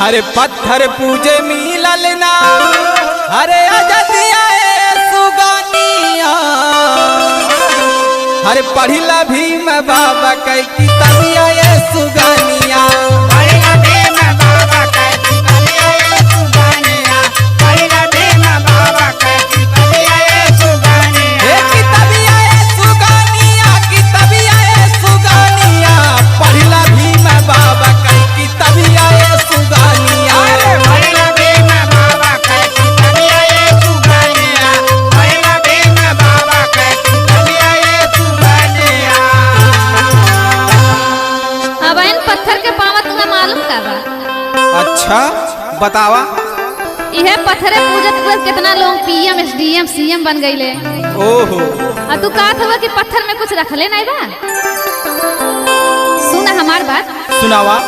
हरे पत्थर पूजे मिलल ना हरे अजदिया सुगानिया हरे पढ़िला भीम बाबा कई किताबिया सुगानिया अच्छा बतावा। यह पत्थरे पूजत पूजत कितना लोग पीएम एसडीएम सीएम बन गईले। ओहो तू कहत हुआ कि पत्थर में कुछ रखले नहीं बा। सुन हमार बात सुनावा।